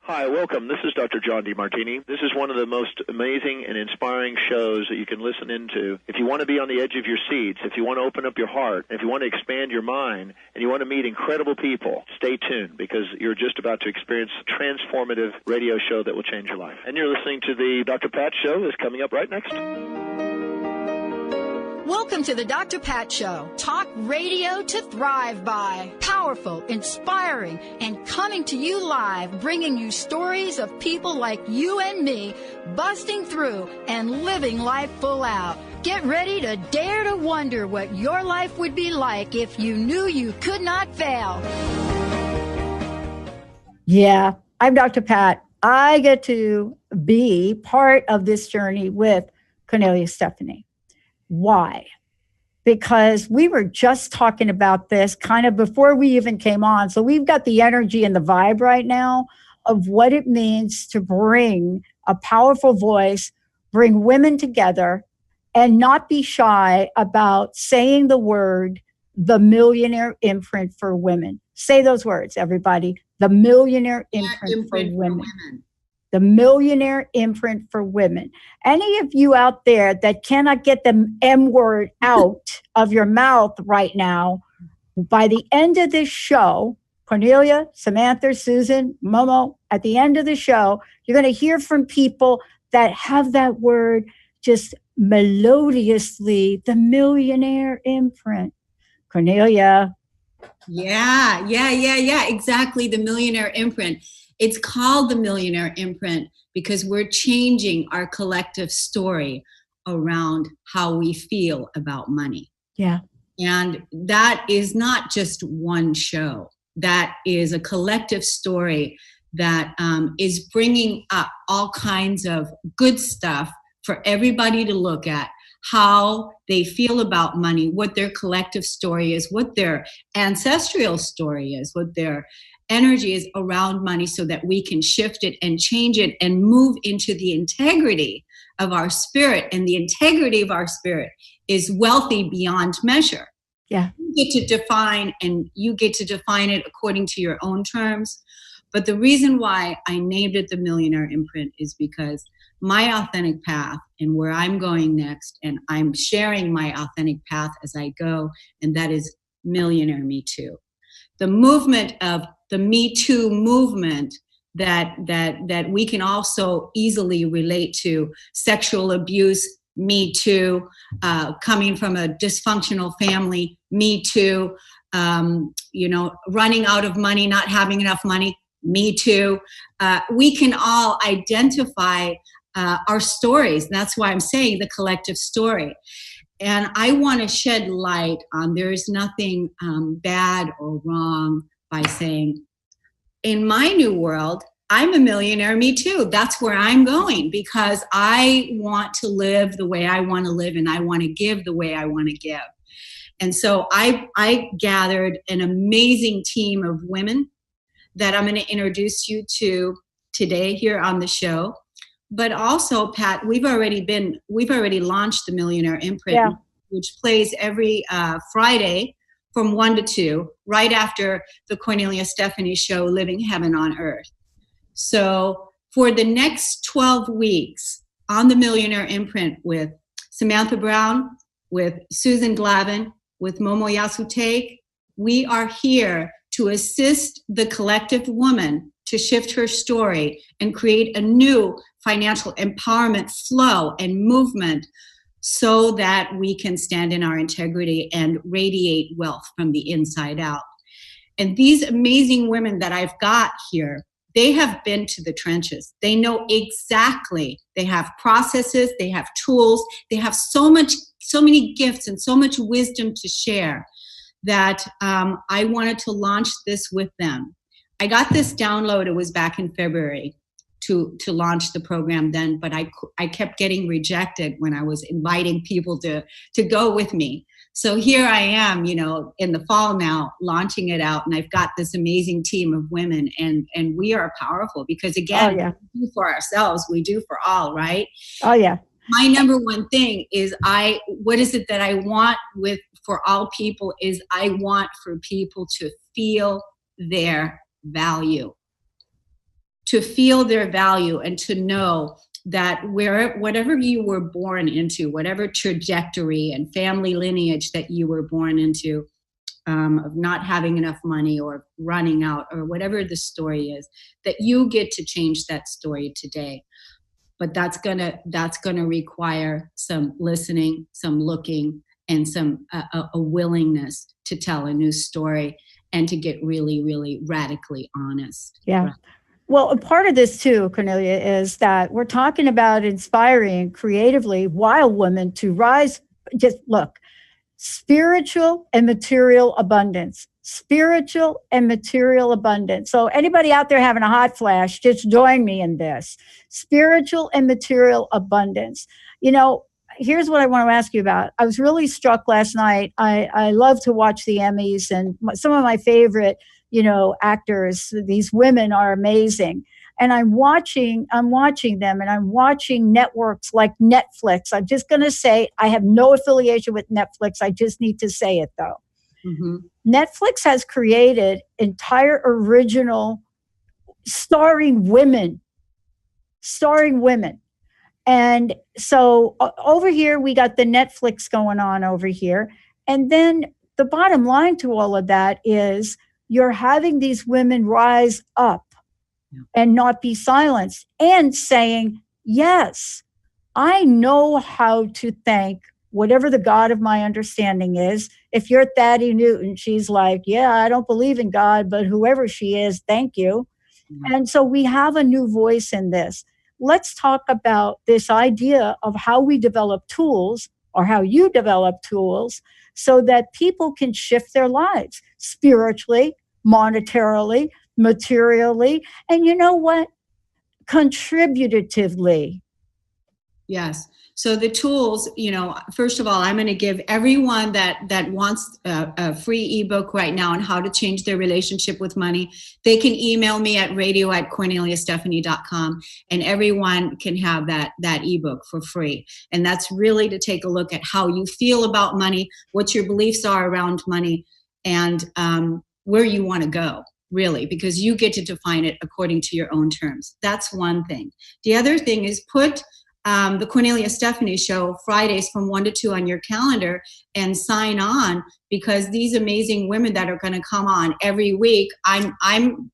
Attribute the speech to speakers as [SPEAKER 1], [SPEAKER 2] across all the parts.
[SPEAKER 1] Hi, welcome. This is Dr. John DeMartini. This is one of the most amazing and inspiring shows that you can listen into. If you want to be on the edge of your seats, if you want to open up your heart, if you want to expand your mind, and you want to meet incredible people, stay tuned because you're just about to experience a transformative radio show that will change your life. And you're listening to the Dr. Pat Show that's coming up right next.
[SPEAKER 2] Welcome to the Dr. Pat Show. Talk radio to thrive by. Powerful, inspiring, and coming to you live, bringing you stories of people like you and me, busting through and living life full out. Get ready to dare to wonder what your life would be like if you knew you could not fail.
[SPEAKER 3] Yeah, I'm Dr. Pat. I get to be part of this journey with Cornelia Stephanie. Why? Because we were just talking about this kind of before we even came on. So we've got the energy and the vibe right now of what it means to bring a powerful voice, bring women together, and not be shy about saying the word, the Millionaire Imprint for Women. Say those words, everybody. The Millionaire Imprint for Women. The Millionaire Imprint for Women. Any of you out there that cannot get the M word out of your mouth right now, by the end of this show, Cornelia, Samantha, Susan, Momo, at the end of the show, you're going to hear from people that have that word just melodiously, the Millionaire Imprint. Cornelia.
[SPEAKER 4] Yeah, exactly. The Millionaire Imprint. It's called the Millionaire Imprint because we're changing our collective story around how we feel about money.
[SPEAKER 3] Yeah.
[SPEAKER 4] And that is not just one show. That is a collective story that is bringing up all kinds of good stuff for everybody to look at, how they feel about money, what their collective story is, what their ancestral story is, what their energy is around money, so that we can shift it and change it and move into the integrity of our spirit. And the integrity of our spirit is wealthy beyond measure.
[SPEAKER 3] Yeah.
[SPEAKER 4] You get to define, and you get to define it according to your own terms. But the reason why I named it the Millionaire Imprint is because my authentic path and where I'm going next, and I'm sharing my authentic path as I go, and that is Millionaire Me Too. The movement of the Me Too movement that we can also easily relate to: sexual abuse, Me Too, coming from a dysfunctional family, Me Too, running out of money, not having enough money, Me Too. We can all identify our stories. That's why I'm saying the collective story. And I want to shed light on, there is nothing bad or wrong by saying, in my new world, I'm a millionaire, me too. That's where I'm going, because I want to live the way I want to live, and I want to give the way I want to give. And so I gathered an amazing team of women that I'm going to introduce you to today here on the show. But also, Pat, we've already launched the Millionaire Imprint, which plays every Friday from 1 to 2, right after the Cornelia Stephanie show, Living Heaven on Earth. So for the next 12 weeks on the Millionaire Imprint, with Samantha Brown, with Susan Glavin, with Momo Yasutake, we are here to assist the collective woman to shift her story and create a new financial empowerment flow and movement, so that we can stand in our integrity and radiate wealth from the inside out. And these amazing women that I've got here, they have been to the trenches. They know exactly. They have processes, they have tools, they have so many gifts and so much wisdom to share, that I wanted to launch this with them. I got this download, it was back in February, to launch the program then, but I kept getting rejected when I was inviting people to go with me. So here I am, in the fall now, launching it out, and I've got this amazing team of women, and we are powerful because, again, we do for ourselves, we do for all, right?
[SPEAKER 3] Oh yeah.
[SPEAKER 4] My number one thing is what is it that I want for all people is I want for people to feel their value, to feel their value and to know that whatever you were born into, whatever trajectory and family lineage that you were born into, of not having enough money or running out or whatever the story is, that you get to change that story today. But that's gonna require some listening, some looking, and some a willingness to tell a new story and to get really, really radically honest.
[SPEAKER 3] Yeah.
[SPEAKER 4] Right.
[SPEAKER 3] Well, a part of this too, Cornelia, is that we're talking about inspiring creatively wild women to rise. Just look, spiritual and material abundance. Spiritual and material abundance. So anybody out there having a hot flash, just join me in this. Spiritual and material abundance. You know, here's what I want to ask you about. I was really struck last night. I love to watch the Emmys, and some of my favorite, actors, these women are amazing. And I'm watching them, and I'm watching networks like Netflix. I'm just going to say, I have no affiliation with Netflix. I just need to say it though. Mm-hmm. Netflix has created entire original starring women. And so over here, we got the Netflix going on over here. And then the bottom line to all of that is you're having these women rise up and not be silenced and saying, yes, I know how to thank whatever the God of my understanding is. If you're Thaddeus Newton, she's like, yeah, I don't believe in God, but whoever she is, thank you. Mm-hmm. And so we have a new voice in this. Let's talk about this idea of how we develop tools, or how you develop tools, so that people can shift their lives spiritually, monetarily, materially, and you know what? Contributively.
[SPEAKER 4] Yes. So the tools, first of all, I'm going to give everyone that wants a free ebook right now on how to change their relationship with money. They can email me at radio@corneliastephanie.com, and everyone can have that ebook for free. And that's really to take a look at how you feel about money, what your beliefs are around money, and where you want to go, really, because you get to define it according to your own terms. That's one thing. The other thing is put the Cornelia Stephanie Show Fridays from 1 to 2 on your calendar and sign on, because these amazing women that are going to come on every week, I'm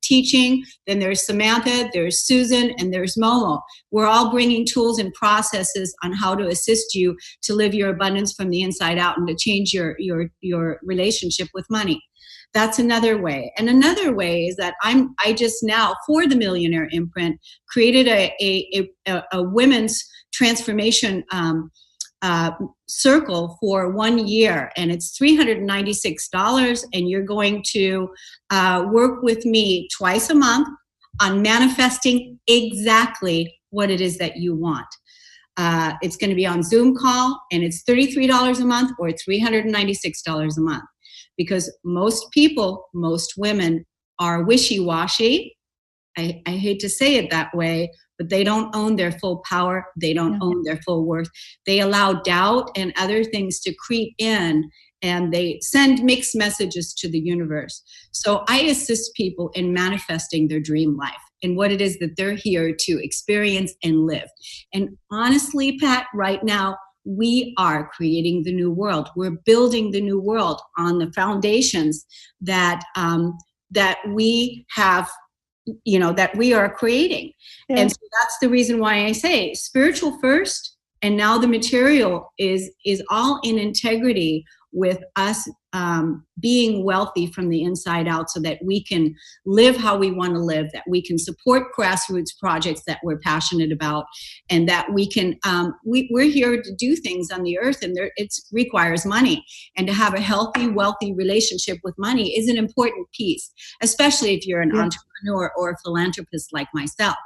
[SPEAKER 4] teaching, then there's Samantha, there's Susan, and there's Momo. We're all bringing tools and processes on how to assist you to live your abundance from the inside out and to change your relationship with money. That's another way. And another way is that I just now, for the Millionaire Imprint, created a women's transformation circle for 1 year, and it's $396, and you're going to work with me twice a month on manifesting exactly what it is that you want. It's going to be on Zoom call, and it's $33 a month or $396 a month, because most women are wishy-washy. I hate to say it that way, but they don't own their full power. They don't own their full worth. They allow doubt and other things to creep in, and they send mixed messages to the universe. So I assist people in manifesting their dream life and what it is that they're here to experience and live. And honestly, Pat, right now, we are creating the new world. We're building the new world on the foundations that we have, that we are creating. Yeah. And so that's the reason why I say spiritual first, and now the material is all in integrity with us being wealthy from the inside out, so that we can live how we want to live, that we can support grassroots projects that we're passionate about, and that we can, we're here to do things on the earth, and it requires money. And to have a healthy, wealthy relationship with money is an important piece, especially if you're an entrepreneur or a philanthropist like myself.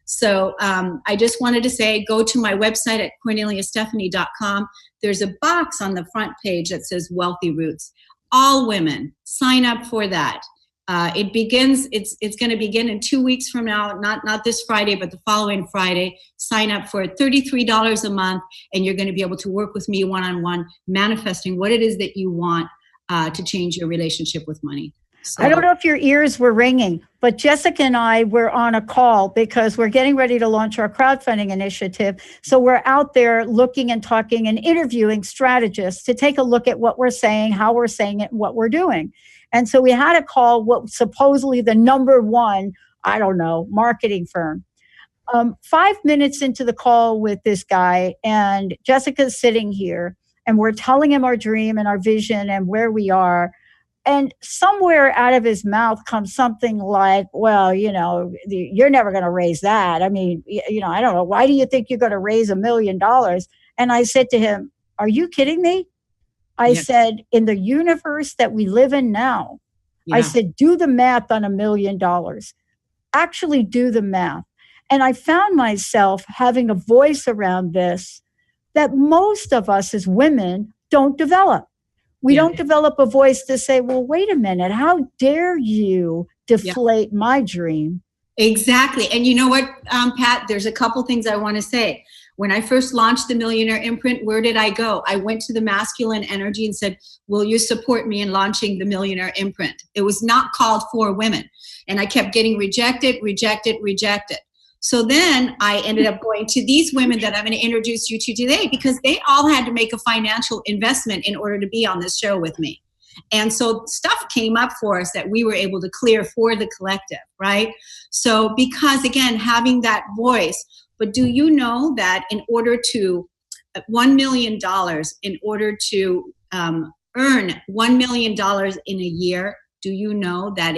[SPEAKER 4] So I just wanted to say, go to my website at corneliastephanie.com. There's a box on the front page that says Wealthy Roots. All women, sign up for that. It's going to begin in 2 weeks from now, not this Friday, but the following Friday. Sign up for $33 a month, and you're going to be able to work with me one-on-one, manifesting what it is that you want to change your relationship with money.
[SPEAKER 3] I don't know if your ears were ringing, but Jessica and I were on a call because we're getting ready to launch our crowdfunding initiative. So we're out there looking and talking and interviewing strategists to take a look at what we're saying, how we're saying it, and what we're doing. And so we had to call what supposedly the number one, I don't know, marketing firm. 5 minutes into the call with this guy, and Jessica's sitting here, and we're telling him our dream and our vision and where we are. And somewhere out of his mouth comes something like, well, you're never going to raise that. I mean, I don't know. Why do you think you're going to raise $1 million? And I said to him, are you kidding me? I said, in the universe that we live in now, I said, do the math on $1 million. Actually do the math. And I found myself having a voice around this that most of us as women don't develop. We don't develop a voice to say, well, wait a minute, how dare you deflate my dream?
[SPEAKER 4] Exactly. And you know what, Pat, there's a couple things I want to say. When I first launched the Millionaire Imprint, where did I go? I went to the masculine energy and said, will you support me in launching the Millionaire Imprint? It was not called for women. And I kept getting rejected. So then I ended up going to these women that I'm going to introduce you to today, because they all had to make a financial investment in order to be on this show with me. And so stuff came up for us that we were able to clear for the collective, right? So because, again, having that voice, but do you know that in order to $1 million, in order to earn $1 million in a year, do you know that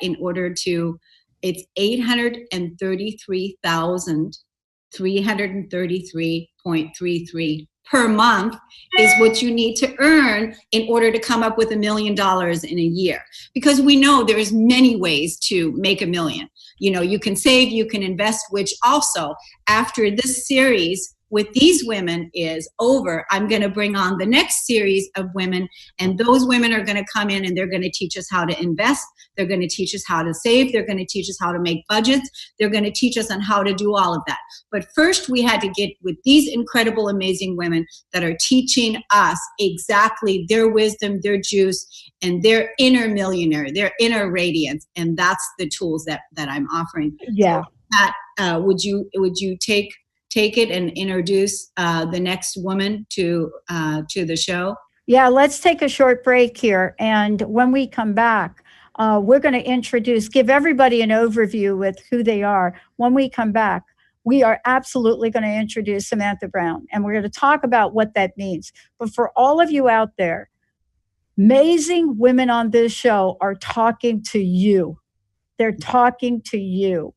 [SPEAKER 4] in order to, it's $833,333.33 per month is what you need to earn in order to come up with $1 million in a year. Because we know there's many ways to make $1 million. You can save, you can invest, which also after this series with these women is over, I'm going to bring on the next series of women, and those women are going to come in and they're going to teach us how to invest. They're going to teach us how to save. They're going to teach us how to make budgets. They're going to teach us on how to do all of that. But first, we had to get with these incredible, amazing women that are teaching us exactly their wisdom, their juice, and their inner millionaire, their inner radiance. And that's the tools that I'm offering.
[SPEAKER 3] Yeah.
[SPEAKER 4] So, Pat, would you take it and introduce the next woman to the show?
[SPEAKER 3] Yeah, let's take a short break here. And when we come back, we're going to give everybody an overview with who they are. When we come back, we are absolutely going to introduce Samantha Brown, and we're going to talk about what that means. But for all of you out there, amazing women on this show are talking to you. They're talking to you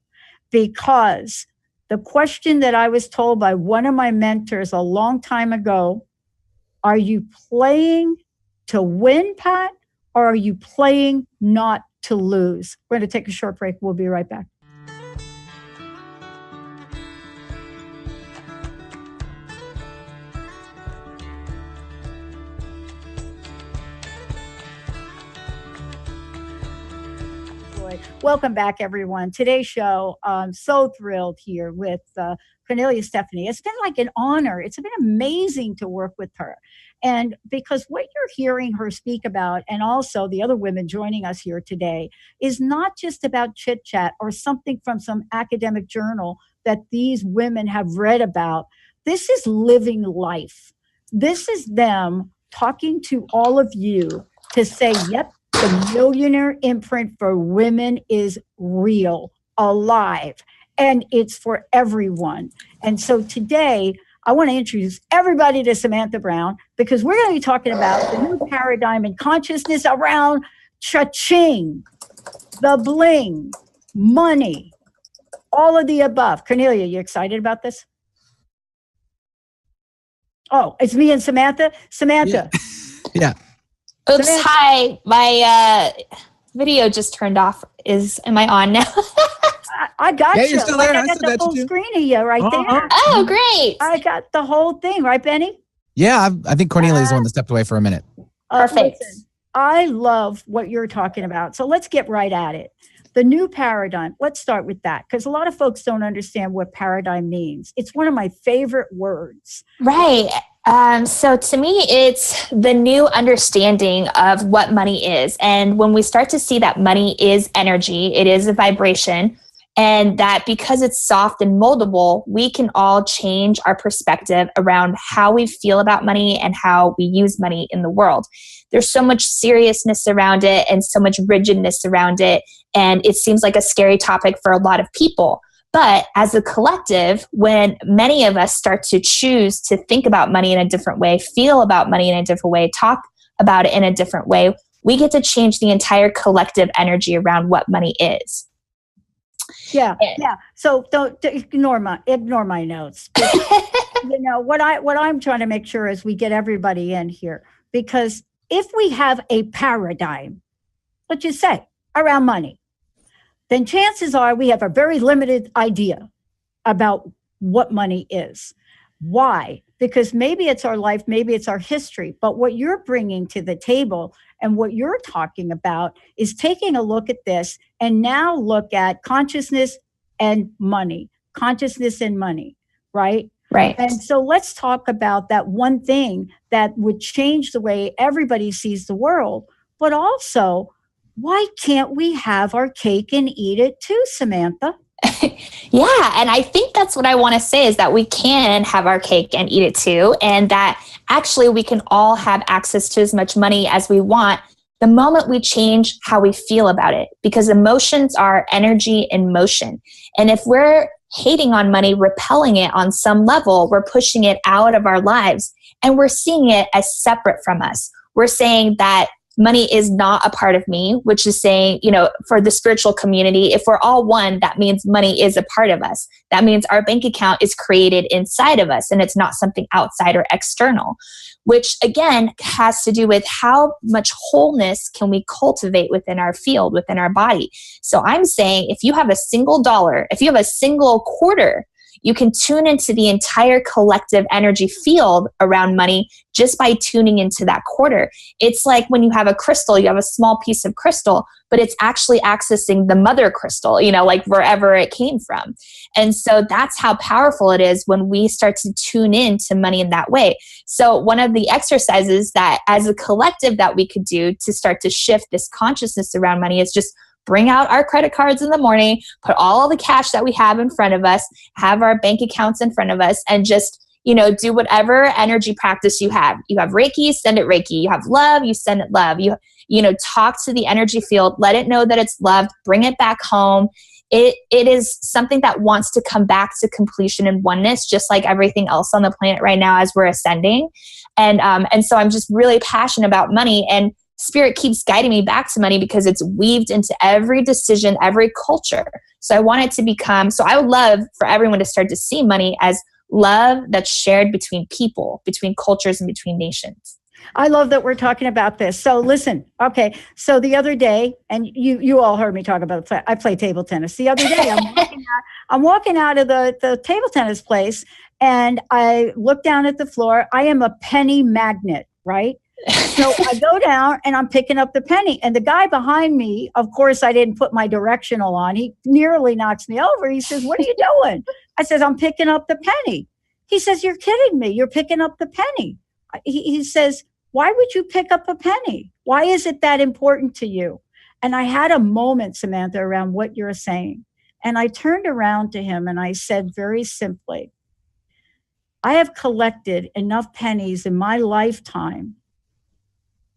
[SPEAKER 3] because the question that I was told by one of my mentors a long time ago, are you playing to win, Pat, or are you playing not to lose? We're going to take a short break. We'll be right back. Welcome back, everyone. Today's show, I'm so thrilled here with Cornelia Stephanie. It's been like an honor. It's been amazing to work with her. And because what you're hearing her speak about, and also the other women joining us here today, is not just about chit chat or something from some academic journal that these women have read about. This is living life. This is them talking to all of you to say, yep, the Millionaire Imprint for women is real, alive, and it's for everyone. And so today, I want to introduce everybody to Samantha Brown, because we're going to be talking about the new paradigm in consciousness around cha-ching, the bling, money, all of the above. Cornelia, you excited about this? Oh, it's me and Samantha? Samantha.
[SPEAKER 5] Yeah.
[SPEAKER 6] Oops,
[SPEAKER 3] Samantha.
[SPEAKER 6] hi. My video just turned off. Am I on now?
[SPEAKER 3] I got you.
[SPEAKER 5] Yeah, you're still there.
[SPEAKER 3] I got the full screen of you right there.
[SPEAKER 6] Oh, great.
[SPEAKER 3] I got the whole thing, right, Benny?
[SPEAKER 5] Yeah, I think Cornelia is the one that stepped away for a minute.
[SPEAKER 6] Perfect.
[SPEAKER 3] Listen, I love what you're talking about. So let's get right at it. The new paradigm. Let's start with that, because a lot of folks don't understand what paradigm means. It's one of my favorite words.
[SPEAKER 6] Right. So to me, it's the new understanding of what money is. And when we start to see that money is energy, it is a vibration, and that because it's soft and moldable, we can all change our perspective around how we feel about money and how we use money in the world. There's so much seriousness around it and so much rigidness around it. And it seems like a scary topic for a lot of people. But as a collective, when many of us start to choose to think about money in a different way, feel about money in a different way, talk about it in a different way, we get to change the entire collective energy around what money is.
[SPEAKER 3] Yeah. So don't ignore my notes. What I'm trying to make sure is we get everybody in here, because if we have a paradigm, let's just say, around money, then chances are we have a very limited idea about what money is. Why? Because maybe it's our life, maybe it's our history, but what you're bringing to the table and what you're talking about is taking a look at this and now look at consciousness and money, right?
[SPEAKER 6] Right.
[SPEAKER 3] And so let's talk about that one thing that would change the way everybody sees the world, but also, why can't we have our cake and eat it too, Samantha?
[SPEAKER 6] Yeah. And I think that's what I want to say, is that we can have our cake and eat it too. And that actually we can all have access to as much money as we want the moment we change how we feel about it, because emotions are energy in motion. And if we're hating on money, repelling it on some level, we're pushing it out of our lives and we're seeing it as separate from us. We're saying that money is not a part of me, which is saying, for the spiritual community, if we're all one, that means money is a part of us. That means our bank account is created inside of us and it's not something outside or external, which again has to do with how much wholeness can we cultivate within our field, within our body. So I'm saying, if you have a single dollar, if you have a single quarter, you can tune into the entire collective energy field around money just by tuning into that quarter. It's like when you have a crystal, you have a small piece of crystal, but it's actually accessing the mother crystal, like wherever it came from. And so that's how powerful it is when we start to tune in to money in that way. So one of the exercises that as a collective that we could do to start to shift this consciousness around money is just bring out our credit cards in the morning, put all the cash that we have in front of us, have our bank accounts in front of us, and just, do whatever energy practice you have. You have Reiki, send it Reiki. You have love, you send it love. You talk to the energy field, let it know that it's loved, bring it back home. It is something that wants to come back to completion and oneness, just like everything else on the planet right now as we're ascending. And so I'm just really passionate about money, and Spirit keeps guiding me back to money because it's weaved into every decision, every culture. So I want it to become, so I would love for everyone to start to see money as love that's shared between people, between cultures, and between nations.
[SPEAKER 3] I love that we're talking about this. So listen, okay. So the other day, and you all heard me talk about I play table tennis. The other day, I'm walking out of the table tennis place, and I look down at the floor. I am a penny magnet, right? So I go down and I'm picking up the penny, and the guy behind me, of course, I didn't put my directional on. He nearly knocks me over. He says, "What are you doing?" I says, "I'm picking up the penny." He says, "You're kidding me. You're picking up the penny." He says, "Why would you pick up a penny? Why is it that important to you?" And I had a moment, Samantha, around what you're saying. And I turned around to him and I said very simply, I have collected enough pennies in my lifetime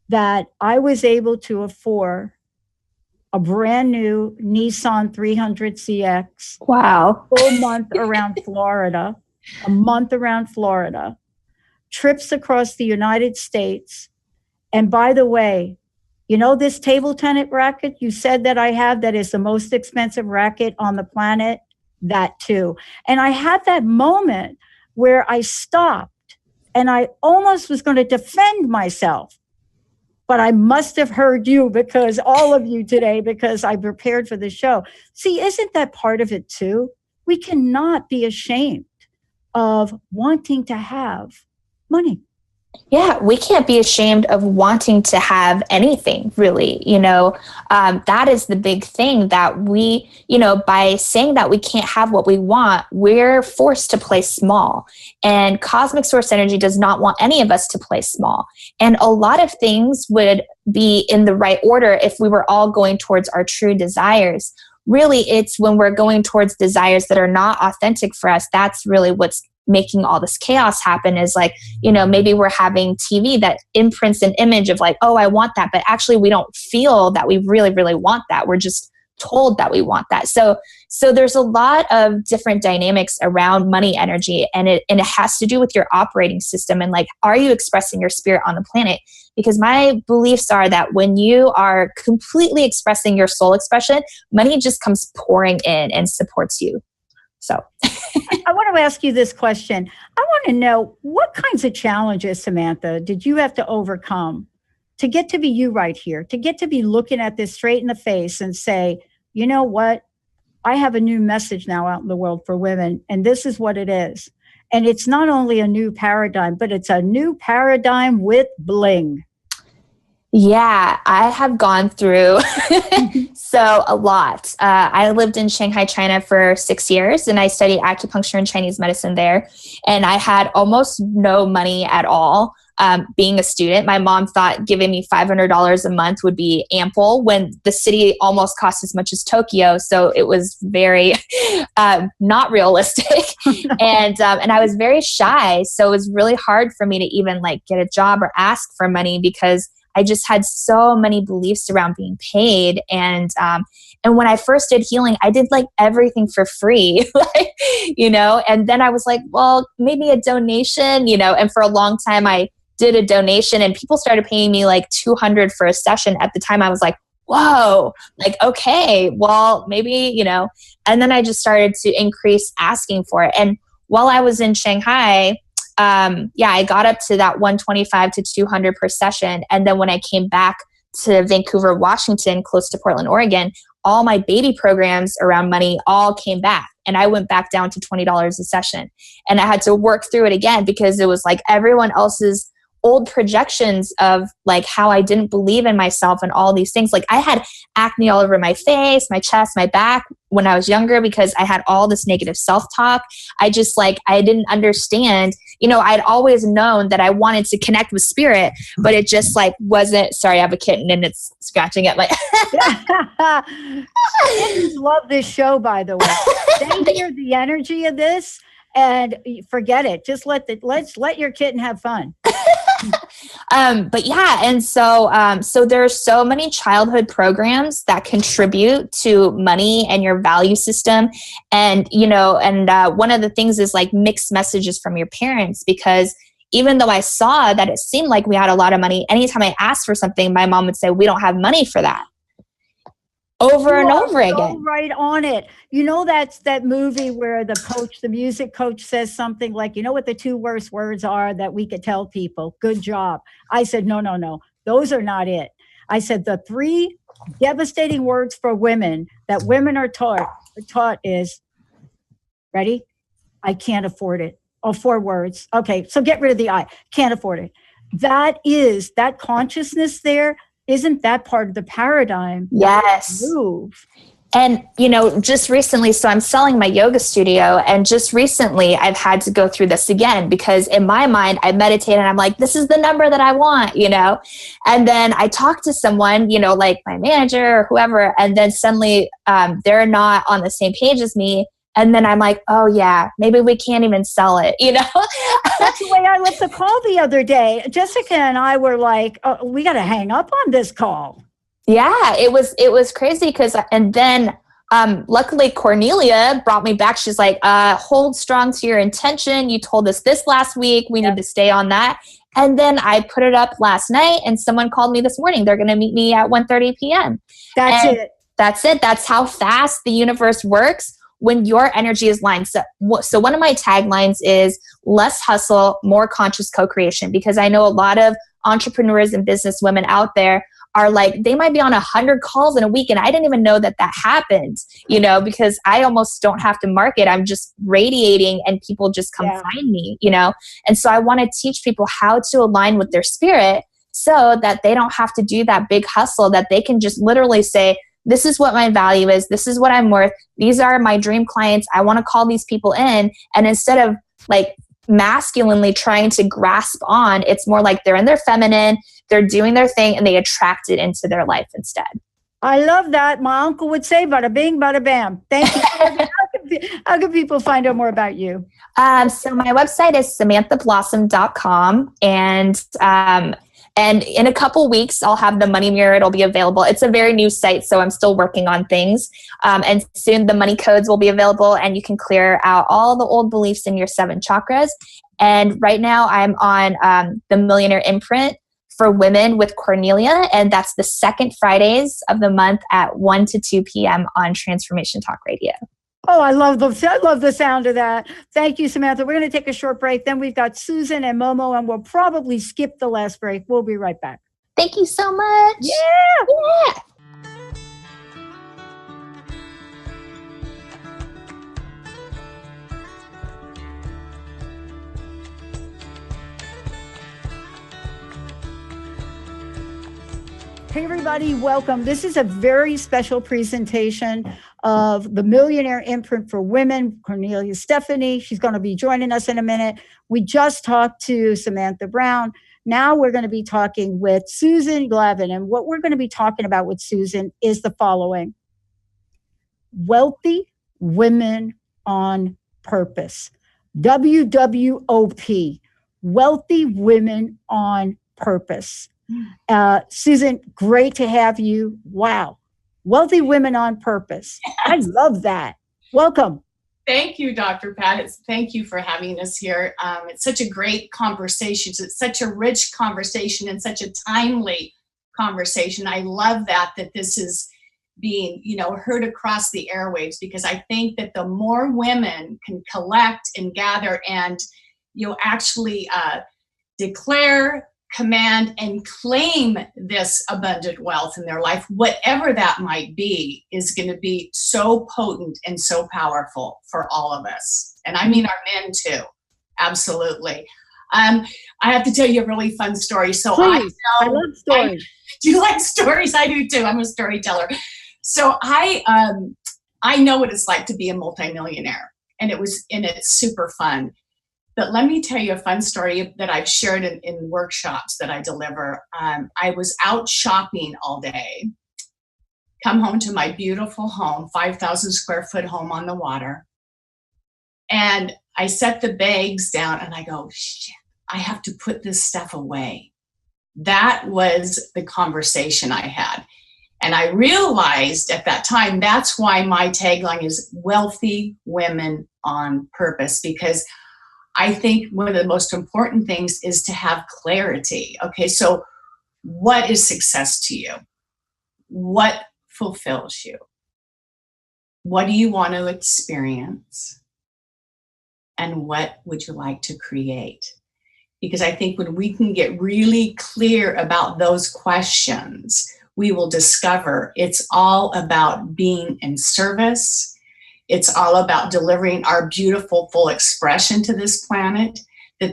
[SPEAKER 3] that I was able to afford a brand new Nissan 300 CX.
[SPEAKER 6] Wow.
[SPEAKER 3] Full month around Florida, a month around Florida, trips across the United States. And by the way, this table tennis racket you said that I have, that is the most expensive racket on the planet, that too. And I had that moment where I stopped and I almost was going to defend myself. But I must have heard you, because all of you today, because I prepared for the show. See, isn't that part of it too? We cannot be ashamed of wanting to have money.
[SPEAKER 6] Yeah, we can't be ashamed of wanting to have anything, really. That is the big thing that we, by saying that we can't have what we want, we're forced to play small. And cosmic source energy does not want any of us to play small. And a lot of things would be in the right order if we were all going towards our true desires. Really, it's when we're going towards desires that are not authentic for us, that's really what's making all this chaos happen. Is like, maybe we're having TV that imprints an image of like, oh, I want that, but actually we don't feel that we really, really want that. We're just told that we want that. So there's a lot of different dynamics around money energy, and it has to do with your operating system and like, are you expressing your spirit on the planet? Because my beliefs are that when you are completely expressing your soul expression, money just comes pouring in and supports you. So
[SPEAKER 3] I want to ask you this question. I want to know, what kinds of challenges, Samantha, did you have to overcome to get to be you right here, to get to be looking at this straight in the face and say, you know what? I have a new message now out in the world for women, and this is what it is. And it's not only a new paradigm, but it's a new paradigm with bling.
[SPEAKER 6] Yeah, I have gone through so a lot. I lived in Shanghai, China for 6 years, and I studied acupuncture and Chinese medicine there. And I had almost no money at all. Being a student, my mom thought giving me $500 a month would be ample when the city almost cost as much as Tokyo. So it was very not realistic. And I was very shy. So it was really hard for me to even like get a job or ask for money, because I just had so many beliefs around being paid. And when I first did healing, I did like everything for free, and then I was like, well, maybe a donation, and for a long time I did a donation and people started paying me like $200 for a session. At the time I was like, whoa, like, okay, well, maybe, and then I just started to increase asking for it. And while I was in Shanghai, I got up to that 125 to 200 per session. And then when I came back to Vancouver, Washington, close to Portland, Oregon, all my baby programs around money all came back. And I went back down to $20 a session. And I had to work through it again, because it was like everyone else's old projections of like how I didn't believe in myself and all these things. Like I had acne all over my face, my chest, my back when I was younger, because I had all this negative self-talk. I didn't understand, I'd always known that I wanted to connect with spirit, but it just like wasn't, sorry, I have a kitten and it's scratching at my
[SPEAKER 3] Kittens love this show, by the way. They hear the energy of this and forget it. Just let's let your kitten have fun.
[SPEAKER 6] But yeah, and so there's so many childhood programs that contribute to money and your value system, and one of the things is like mixed messages from your parents, because even though I saw that it seemed like we had a lot of money, anytime I asked for something, my mom would say, we don't have money for that. Over and over again.
[SPEAKER 3] Right on it. That's that movie where the music coach says something like, what the 2 worst words are that we could tell people? Good job. I said, no. Those are not it. I said the 3 devastating words for women that women are taught is, ready? I can't afford it. Oh, 4 words. Okay, so get rid of the I. Can't afford it. That consciousness there. Isn't that part of the paradigm?
[SPEAKER 6] Yes.
[SPEAKER 3] Move.
[SPEAKER 6] And, just recently, so I'm selling my yoga studio, and just recently I've had to go through this again, because in my mind, I meditate and I'm like, this is the number that I want, and then I talk to someone, like my manager or whoever, and then suddenly they're not on the same page as me. And then I'm like, oh yeah, maybe we can't even sell it,
[SPEAKER 3] That's the way I left the call the other day. Jessica and I were like, oh, we got to hang up on this call.
[SPEAKER 6] Yeah, it was crazy and then luckily Cornelia brought me back. She's like, hold strong to your intention. You told us this last week. We need to stay on that. And then I put it up last night and someone called me this morning. They're going to meet me at 1:30 p.m. That's it. That's how fast the universe works when your energy is lined. So one of my taglines is less hustle, more conscious co-creation, because I know a lot of entrepreneurs and business women out there are like, they might be on 100 calls in a week. And I didn't even know that happened, because I almost don't have to market. I'm just radiating and people just come find me, And so I want to teach people how to align with their spirit so that they don't have to do that big hustle, that they can just literally say, this is what my value is. This is what I'm worth. These are my dream clients. I want to call these people in. And instead of like masculinely trying to grasp on, it's more like they're in their feminine, they're doing their thing, and they attract it into their life instead.
[SPEAKER 3] I love that. My uncle would say, bada bing, bada bam. Thank you. How can people find out more about you?
[SPEAKER 6] So my website is samanthablossom.com. And in a couple weeks, I'll have the money mirror. It'll be available. It's a very new site, so I'm still working on things. And soon the money codes will be available, and you can clear out all the old beliefs in your 7 chakras. And right now I'm on the Millionaire Imprint for women with Cornelia, and that's the second Fridays of the month at 1 to 2 p.m. on Transformation Talk Radio.
[SPEAKER 3] Oh, I love the sound of that. Thank you, Samantha. We're going to take a short break. Then we've got Susan and Momo, and we'll probably skip the last break. We'll be right back.
[SPEAKER 6] Thank you so much.
[SPEAKER 3] Yeah. Hey, everybody, welcome. This is a very special presentation of the Millionaire Imprint for Women, Cornelia Stephanie. She's going to be joining us in a minute. We just talked to Samantha Brown. Now we're going to be talking with Susan Glavin. And what we're going to be talking about with Susan is the following: Wealthy Women on Purpose. WWOP, Wealthy Women on Purpose. Susan, great to have you. Wow. Wealthy Women on Purpose. I love that. Welcome.
[SPEAKER 7] Thank you, Dr. Pat. Thank you for having us here. It's such a great conversation. It's such a rich conversation and such a timely conversation. I love that this is being, heard across the airwaves, because I think that the more women can collect and gather and, actually declare, command, and claim this abundant wealth in their life, whatever that might be, is going to be so potent and so powerful for all of us. And I mean our men too. Absolutely. I have to tell you a really fun story. So
[SPEAKER 3] Please. I love stories.
[SPEAKER 7] Do you like stories? I do too. I'm a storyteller. So I know what it's like to be a multimillionaire, and it's super fun. But let me tell you a fun story that I've shared in workshops that I deliver. I was out shopping all day, come home to my beautiful home, 5,000 square foot home on the water. And I set the bags down and I go, shit, I have to put this stuff away. That was the conversation I had. And I realized at that time, that's why my tagline is Wealthy Women on Purpose, because I think one of the most important things is to have clarity. Okay, so what is success to you? What fulfills you? What do you want to experience? And what would you like to create? Because I think when we can get really clear about those questions, we will discover it's all about being in service. It's all about delivering our beautiful full expression to this planet,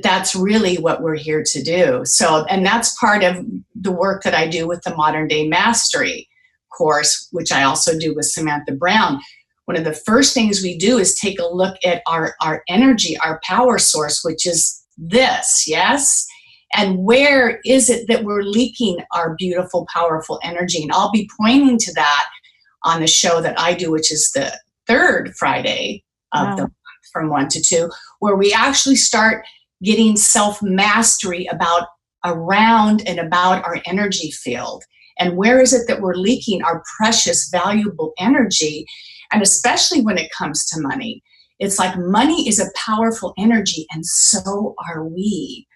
[SPEAKER 7] that's really what we're here to do. So, and that's part of the work that I do with the Modern Day Mastery course, which I also do with Samantha Brown. One of the first things we do is take a look at our energy, our power source, which is this, yes? And where is it that we're leaking our beautiful, powerful energy? And I'll be pointing to that on the show that I do, which is the third Friday of the month from 1 to 2, where we actually start getting self-mastery around and about our energy field. And where is it that we're leaking our precious, valuable energy? And especially when it comes to money, it's like money is a powerful energy, and so are we.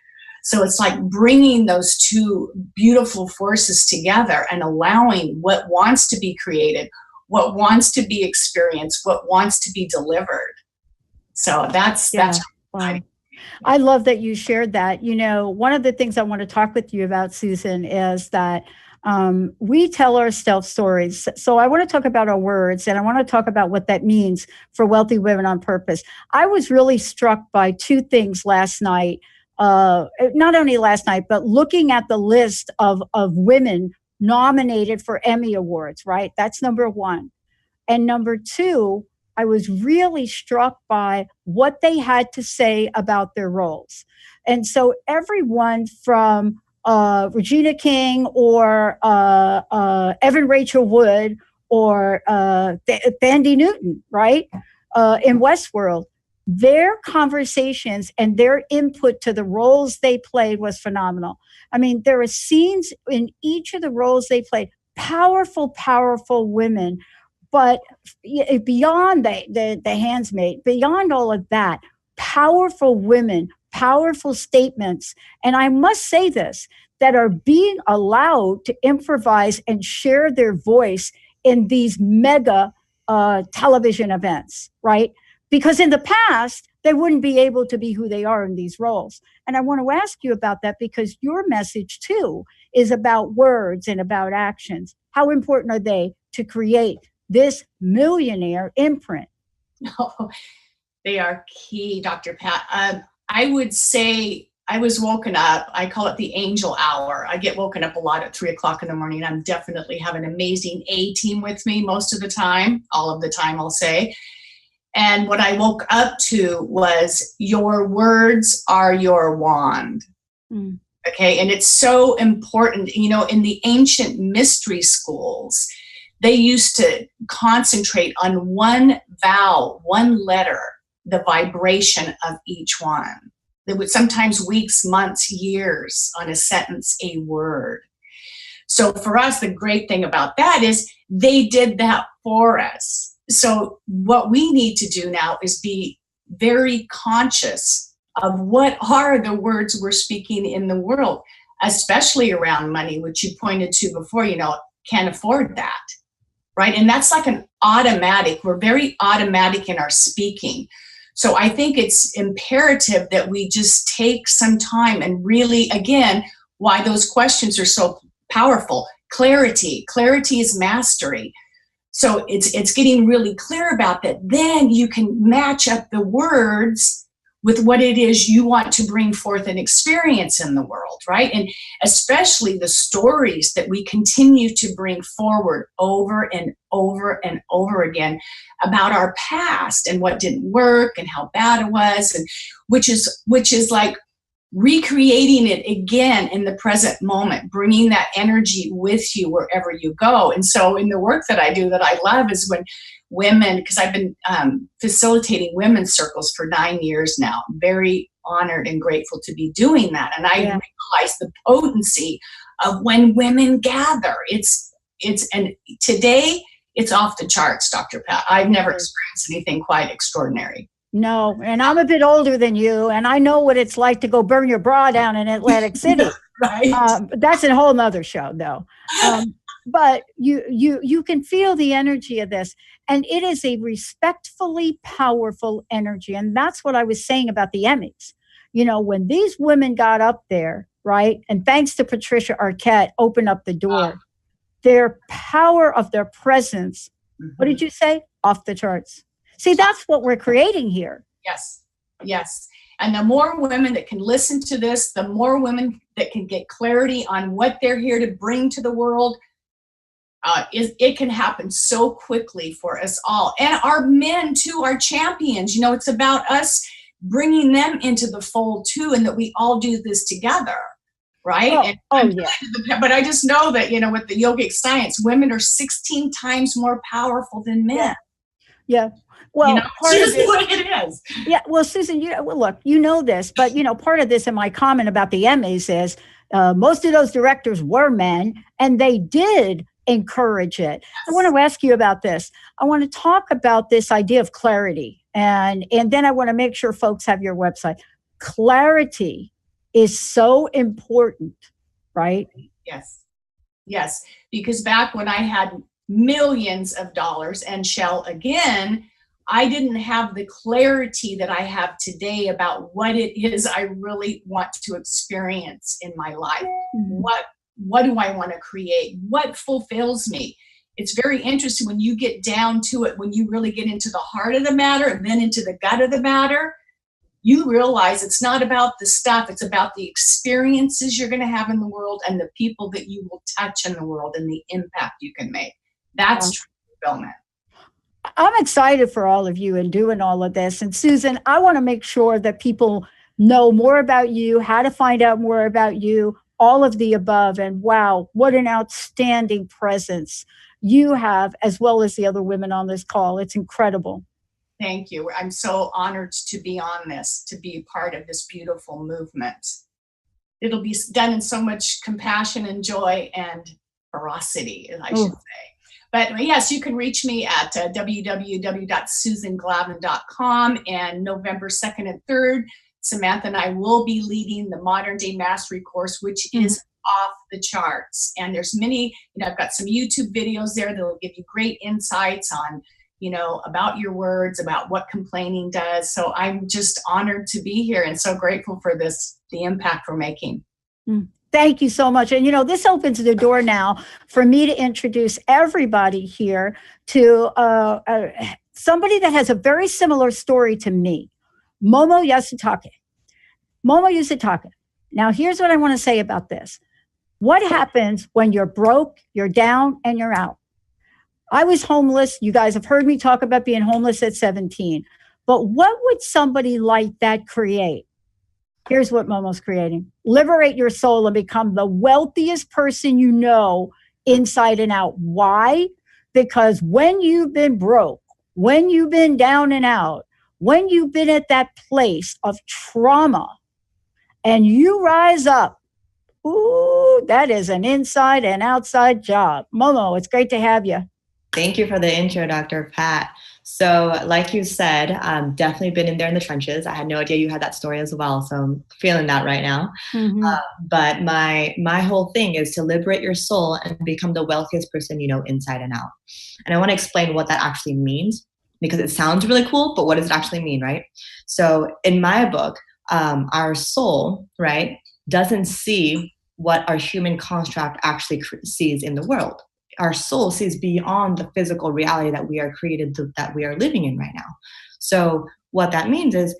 [SPEAKER 7] So it's like bringing those two beautiful forces together and allowing what wants to be created, what wants to be experienced, what wants to be delivered. So that's
[SPEAKER 3] wow. I love that you shared that. One of the things I want to talk with you about, Susan, is that We tell ourselves stories. So I want to talk about our words, and I want to talk about what that means for wealthy women on purpose. I was really struck by two things last night. Not only last night, but looking at the list of women nominated for Emmy Awards, right? That's number one. And number two, I was really struck by what they had to say about their roles. And so everyone from Regina King or Evan Rachel Wood or Thandie Newton, right, in Westworld, their conversations and their input to the roles they played was phenomenal. I mean, there are scenes in each of the roles they played, powerful, powerful women. But beyond the handsmaid, beyond all of that, powerful women, powerful statements, and I must say this, that are being allowed to improvise and share their voice in these mega television events, right? Because in the past, they wouldn't be able to be who they are in these roles. And I want to ask you about that because your message, too, is about words and about actions. How important are they to create this millionaire imprint?
[SPEAKER 7] Oh, they are key, Dr. Pat. I would say I was woken up. I call it the angel hour. I get woken up a lot at 3 o'clock in the morning. I'm definitely have an amazing A team with me most of the time, all of the time, I'll say. And what I woke up to was your words are your wand. Mm. Okay. And it's so important, you know, in the ancient mystery schools, they used to concentrate on one vowel, one letter, the vibration of each one. There would sometimes weeks, months, years on a sentence, a word. So for us, the great thing about that is they did that for us. So what we need to do now is be very conscious of what are the words we're speaking in the world, especially around money, which you pointed to before, you know, can't afford that. Right. And that's like an automatic. We're very automatic in our speaking. So I think it's imperative that we just take some time and really, again, why those questions are so powerful. Clarity. Clarity is mastery. So it's getting really clear about that. Then you can match up the words with what it is you want to bring forth and experience in the world, right? And especially the stories that we continue to bring forward over and over and over again about our past and what didn't work and how bad it was, and which is like recreating it again in the present moment, bringing that energy with you wherever you go. And so in the work that I do that I love is when women, because I've been facilitating women's circles for 9 years now, I'm very honored and grateful to be doing that. And I realize the potency of when women gather. And today it's off the charts, Dr. Pat. I've never experienced anything quite extraordinary.
[SPEAKER 3] No, and I'm a bit older than you, and I know what it's like to go burn your bra down in Atlantic City.
[SPEAKER 7] Right.
[SPEAKER 3] That's a whole nother show, though. But you can feel the energy of this, and it is a respectfully powerful energy, and that's what I was saying about the Emmys. You know, when these women got up there, right, and thanks to Patricia Arquette, opened up the door, their power of their presence, what did you say? Off the charts. See, that's what we're creating here.
[SPEAKER 7] Yes, yes. And the more women that can listen to this, the more women that can get clarity on what they're here to bring to the world, it can happen so quickly for us all. And our men, too, are champions. You know, it's about us bringing them into the fold, too, and that we all do this together, right?
[SPEAKER 3] Yeah.
[SPEAKER 7] But I just know that, you know, with the yogic science, women are 16 times more powerful than men.
[SPEAKER 3] Yeah. Well,
[SPEAKER 7] you know, part of this, what it is.
[SPEAKER 3] Yeah. Well, Susan, look, you know this, but, you know, part of this in my comment about the Emmys is most of those directors were men, and they did encourage it. Yes. I want to ask you about this. I want to talk about this idea of clarity. And then I want to make sure folks have your website. Clarity is so important, right?
[SPEAKER 7] Yes. Yes. Because back when I had millions of dollars and shall again, I didn't have the clarity that I have today about what it is I really want to experience in my life. Mm-hmm. what do I want to create? What fulfills me? It's very interesting when you get down to it, when you really get into the heart of the matter and then into the gut of the matter, you realize it's not about the stuff, it's about the experiences you're going to have in the world and the people that you will touch in the world and the impact you can make. That's true fulfillment.
[SPEAKER 3] I'm excited for all of you and doing all of this. And Susan, I want to make sure that people know more about you, how to find out more about you, all of the above. And wow, what an outstanding presence you have, as well as the other women on this call. It's incredible.
[SPEAKER 7] Thank you. I'm so honored to be on this, to be part of this beautiful movement. It'll be done in so much compassion and joy and ferocity, I should say. But yes, you can reach me at www.susanglavin.com, and November 2nd and 3rd, Samantha and I will be leading the Modern Day Mastery course, which is off the charts. And there's many, I've got some YouTube videos there that will give you great insights on about your words, about what complaining does. So I'm just honored to be here and so grateful for the impact we're making.
[SPEAKER 3] Thank you so much. And, this opens the door now for me to introduce everybody here to somebody that has a very similar story to me, Momo Yasutake. Momo Yasutake. Now, here's what I want to say about this. What happens when you're broke, you're down, and you're out? I was homeless. You guys have heard me talk about being homeless at 17. But what would somebody like that create? Here's what Momo's creating. Liberate your soul and become the wealthiest person you know inside and out. Why? Because when you've been broke, when you've been down and out, when you've been at that place of trauma and you rise up, ooh, that is an inside and outside job. Momo, it's great to have you.
[SPEAKER 8] Thank you for the intro, Dr. Pat. So like you said, definitely been in there in the trenches. I had no idea you had that story as well. So I'm feeling that right now. But my whole thing is to liberate your soul and become the wealthiest person you know inside and out. And I want to explain what that actually means, because it sounds really cool, but what does it actually mean, right? So in my book, our soul, right, doesn't see what our human construct actually sees in the world. Our soul sees beyond the physical reality that we are created, that we are living in right now. So what that means is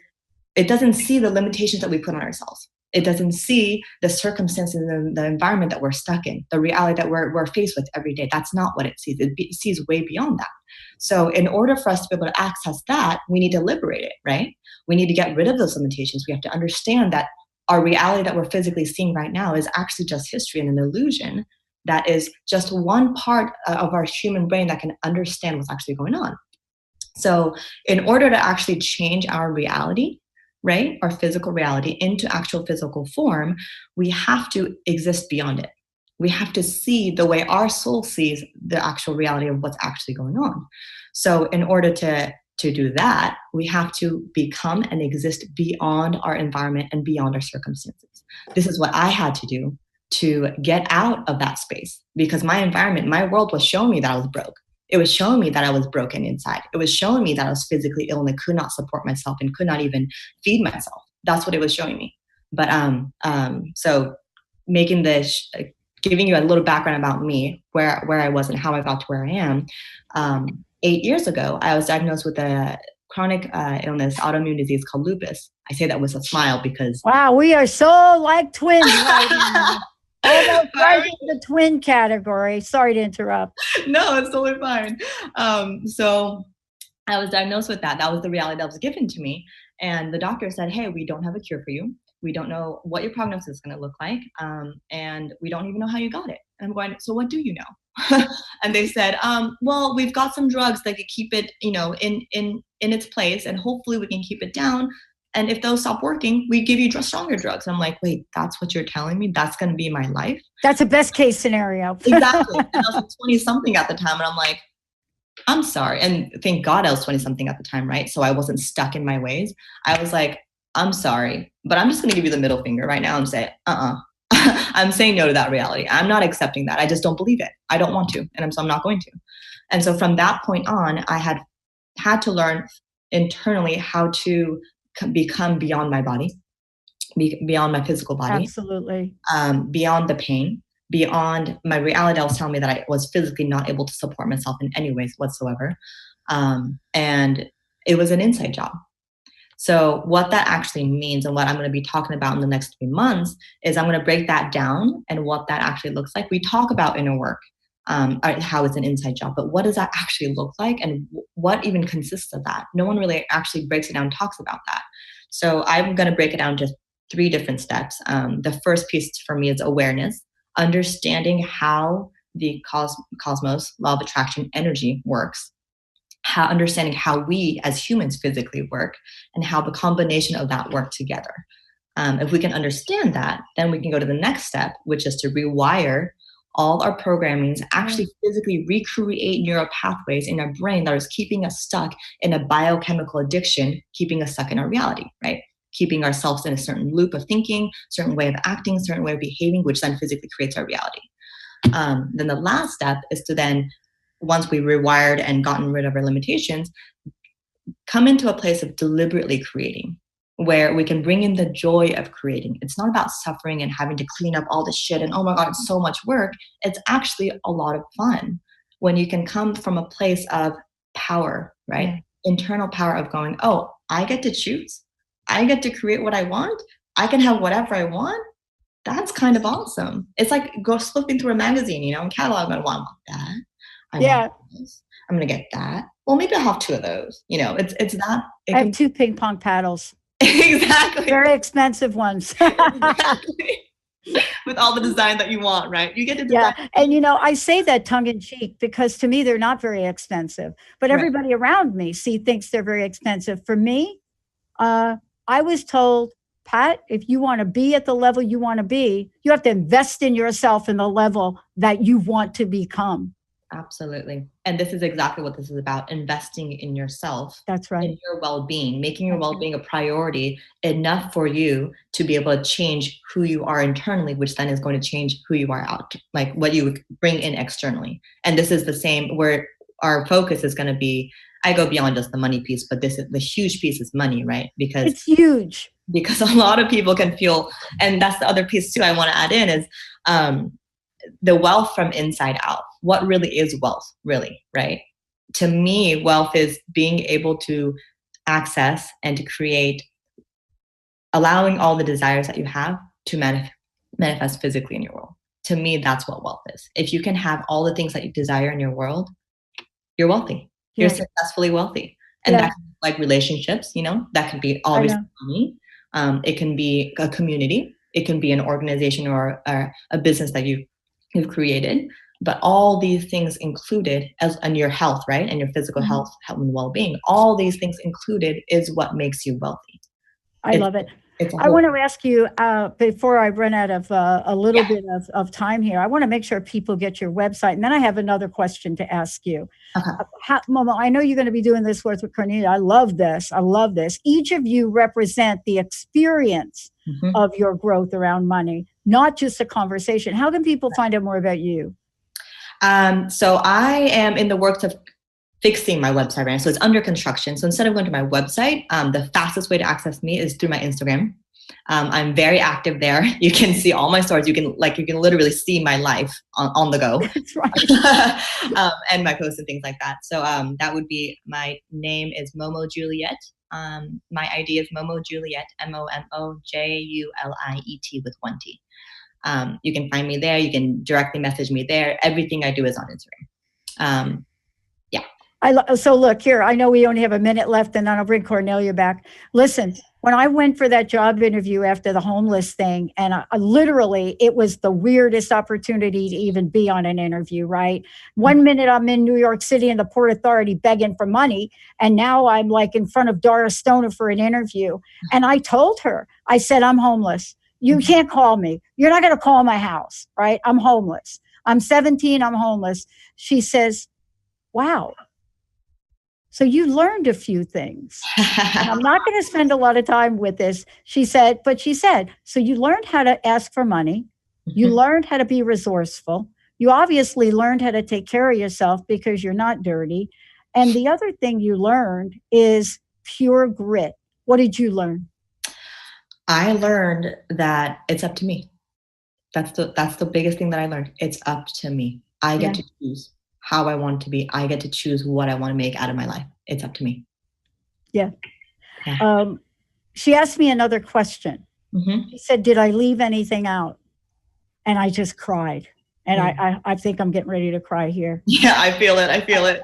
[SPEAKER 8] it doesn't see the limitations that we put on ourselves. It doesn't see the circumstances and the environment that we're stuck in, the reality that we're faced with every day. That's not what it sees. It sees way beyond that. So in order for us to be able to access that, we need to liberate it, right? We need to get rid of those limitations. We have to understand that our reality that we're physically seeing right now is actually just history and an illusion. That is just one part of our human brain that can understand what's actually going on. So in order to actually change our reality, right, our physical reality into actual physical form, we have to exist beyond it. We have to see the way our soul sees the actual reality of what's actually going on. So in order to do that, we have to become and exist beyond our environment and beyond our circumstances. This is what I had to do to get out of that space, because my environment, my world was showing me that I was broke. It was showing me that I was broken inside. It was showing me that I was physically ill and I could not support myself and could not even feed myself. That's what it was showing me. But so making this, giving you a little background about me, where I was and how I got to where I am. 8 years ago, I was diagnosed with a chronic illness, autoimmune disease called lupus. I say that with a smile because... Wow,
[SPEAKER 3] we are so like twins right now. Almost right in the twin category. Sorry to interrupt.
[SPEAKER 8] No, it's totally fine. So I was diagnosed with that. That was the reality that was given to me. And the doctor said, hey, we don't have a cure for you. We don't know what your prognosis is going to look like. And we don't even know how you got it. And I'm going, so what do you know? And they said, well, we've got some drugs that could keep it, in its place. And hopefully we can keep it down. And if those stop working, we give you stronger drugs. I'm like, wait, that's what you're telling me? That's going to be my life?
[SPEAKER 3] That's a best case scenario.
[SPEAKER 8] Exactly. And I was like 20 something at the time. And I'm like, I'm sorry. And thank God I was 20 something at the time, right? So I wasn't stuck in my ways. I was like, I'm sorry, but I'm just going to give you the middle finger right now and say, I'm saying no to that reality. I'm not accepting that. I just don't believe it. I don't want to. And so I'm not going to. And so from that point on, I had to learn internally how to become beyond my body, beyond my physical body.
[SPEAKER 3] Absolutely.
[SPEAKER 8] Beyond the pain, beyond my reality. I was telling me that I was physically not able to support myself in any ways whatsoever. And it was an inside job. So what that actually means and what I'm going to be talking about in the next 3 months is I'm going to break that down and what that actually looks like. We talk about inner work, how it's an inside job, but what does that actually look like and what even consists of that? No one really actually breaks it down and talks about that. So I'm going to break it down to 3 different steps. The first piece for me is awareness, understanding how the cosmos, law of attraction energy works. Understanding how we as humans physically work and how the combination of that work together. If we can understand that, then we can go to the next step, which is to rewire all our programmings, actually physically recreate neural pathways in our brain that is keeping us stuck in a biochemical addiction, keeping us stuck in our reality, right? Keeping ourselves in a certain loop of thinking, certain way of acting, certain way of behaving, which then physically creates our reality. Then the last step is to then, once we rewired and gotten rid of our limitations, come into a place of deliberately creating, where we can bring in the joy of creating. It's not about suffering and having to clean up all this shit and, oh my God, it's so much work. It's actually a lot of fun when you can come from a place of power, right? Yeah. Internal power of going, oh, I get to choose. I get to create what I want. I can have whatever I want. That's kind of awesome. It's like go flipping through a magazine, and catalog, I want that. I'm going to get that. Well, maybe I'll have 2 of those. It's that. I
[SPEAKER 3] have 2 ping pong paddles.
[SPEAKER 8] Exactly.
[SPEAKER 3] Very expensive ones.
[SPEAKER 8] Exactly. With all the design that you want, right? You get to design.
[SPEAKER 3] Yeah. And, I say that tongue in cheek because to me, they're not very expensive. But everybody around me thinks they're very expensive. For me, I was told, Pat, if you want to be at the level you want to be, you have to invest in yourself in the level that you want to become.
[SPEAKER 8] Absolutely. And this is exactly what this is about, investing in yourself.
[SPEAKER 3] That's right.
[SPEAKER 8] In your well-being, making your well-being a priority enough for you to be able to change who you are internally, which then is going to change who you are out, like what you bring in externally. And this is the same where our focus is going to be. I go beyond just the money piece, but this is the huge piece is money, right? Because
[SPEAKER 3] it's huge.
[SPEAKER 8] Because a lot of people can feel, and that's the other piece too I want to add in is the wealth from inside out. What really is wealth, really, right? To me, wealth is being able to access and to create, allowing all the desires that you have to manifest physically in your world. To me, that's what wealth is. If you can have all the things that you desire in your world, you're wealthy. You're successfully wealthy. And that can be like relationships, that can be obviously money. It can be a community. It can be an organization or a business that you've created. But all these things included, and your health, right? And your physical health and well-being, all these things included is what makes you wealthy.
[SPEAKER 3] I love it. I want to ask you, before I run out of a little bit of time here, I want to make sure people get your website. And then I have another question to ask you. Momo, I know you're going to be doing this work with Cornelia. I love this. Each of you represent the experience of your growth around money, not just a conversation. How can people find out more about you?
[SPEAKER 8] So I am in the works of fixing my website right now. So it's under construction. So instead of going to my website, the fastest way to access me is through my Instagram. I'm very active there. You can see all my stories. You can literally see my life on the go.
[SPEAKER 3] That's right.
[SPEAKER 8] And my posts and things like that. So that would be, my name is Momo Juliet. My ID is Momo Juliet, MOMOJULIET with 1 T. You can find me there. You can directly message me there. Everything I do is on Instagram.
[SPEAKER 3] So look here, I know we only have a minute left and then I'll bring Cornelia back. Listen, when I went for that job interview after the homeless thing, and literally it was the weirdest opportunity to even be on an interview, right? 1 minute I'm in New York City in the Port Authority begging for money. And now I'm like in front of Doris Stoner for an interview. And I told her, I said, I'm homeless. You can't call me. You're not going to call my house, right? I'm homeless. I'm 17, I'm homeless. She says, wow. So you learned a few things. And I'm not going to spend a lot of time with this. She said, so you learned how to ask for money. You learned how to be resourceful. You obviously learned how to take care of yourself because you're not dirty. And the other thing you learned is pure grit. What did you learn?
[SPEAKER 8] I learned that it's up to me. That's the biggest thing that I learned. It's up to me. I get to choose how I want to be. I get to choose what I want to make out of my life. It's up to me.
[SPEAKER 3] Yeah. She asked me another question.
[SPEAKER 8] Mm-hmm.
[SPEAKER 3] She said, did I leave anything out? And I just cried. And I think I'm getting ready to cry here.
[SPEAKER 8] Yeah, I feel it.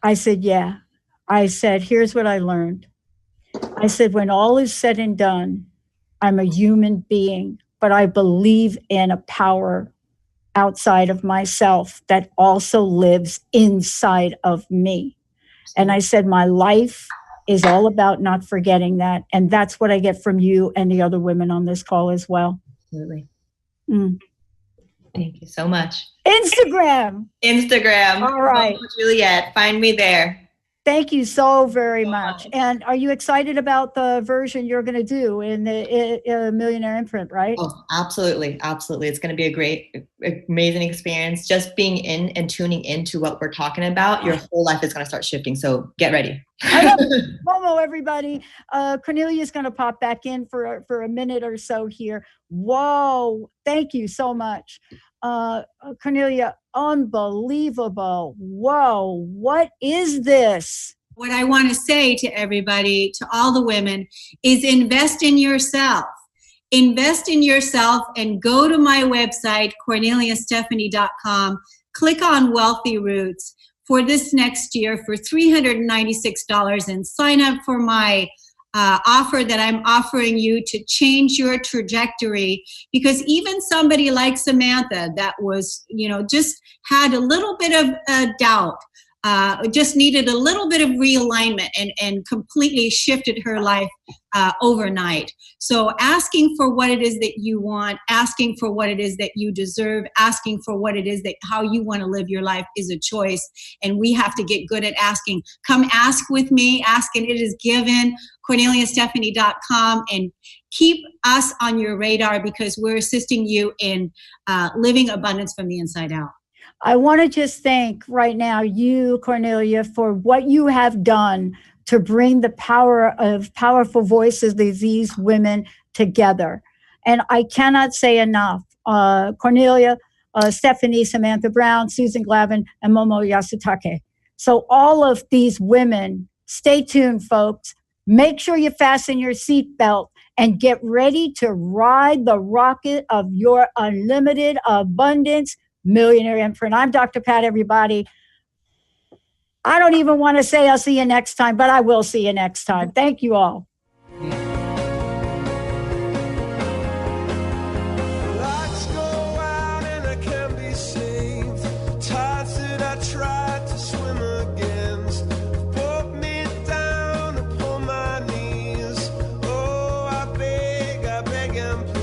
[SPEAKER 3] I said, yeah. I said, here's what I learned. I said, when all is said and done, I'm a human being, but I believe in a power outside of myself that also lives inside of me. And I said, my life is all about not forgetting that. And that's what I get from you and the other women on this call as well.
[SPEAKER 8] Absolutely.
[SPEAKER 3] Mm.
[SPEAKER 8] Thank you so much.
[SPEAKER 3] Instagram.
[SPEAKER 8] All
[SPEAKER 3] right.
[SPEAKER 8] Momo Juliet. Find me there.
[SPEAKER 3] Thank you so very much. And are you excited about the version you're going to do in the Millionaire Imprint, right?
[SPEAKER 8] Oh, absolutely. Absolutely. It's going to be a great, amazing experience. Just being in and tuning into what we're talking about, your whole life is going to start shifting. So get ready.
[SPEAKER 3] I love it. Momo, everybody. Cornelia is going to pop back in for a minute or so here. Whoa. Thank you so much. Cornelia, unbelievable. Whoa, what is this?
[SPEAKER 4] What I want to say to everybody, to all the women, is invest in yourself. Invest in yourself and go to my website, corneliastephanie.com. Click on Wealthy Roots for this next year for $396 and sign up for my offer that I'm offering you to change your trajectory, because even somebody like Samantha that was, just had a little bit of doubt, just needed a little bit of realignment and completely shifted her life overnight. So asking for what it is that you want, asking for what it is that you deserve, asking for what it is that how you want to live your life is a choice. And we have to get good at asking. Come ask with me, ask and it is given, corneliastephanie.com, and keep us on your radar because we're assisting you in living abundance from the inside out.
[SPEAKER 3] I want to just thank right now you, Cornelia, for what you have done to bring the power of powerful voices of these women together. And I cannot say enough. Cornelia, Stephanie, Samantha Brown, Susan Glavin, and Momo Yasutake. So all of these women, stay tuned, folks. Make sure you fasten your seatbelt and get ready to ride the rocket of your unlimited abundance. Millionaire Imprint. I'm Dr. Pat, everybody. I don't even want to say I'll see you next time, but I will see you next time. Thank you all.
[SPEAKER 9] Lights go out and I can't be saved. Tides that I tried to swim against put me down upon my knees. Oh, I beg and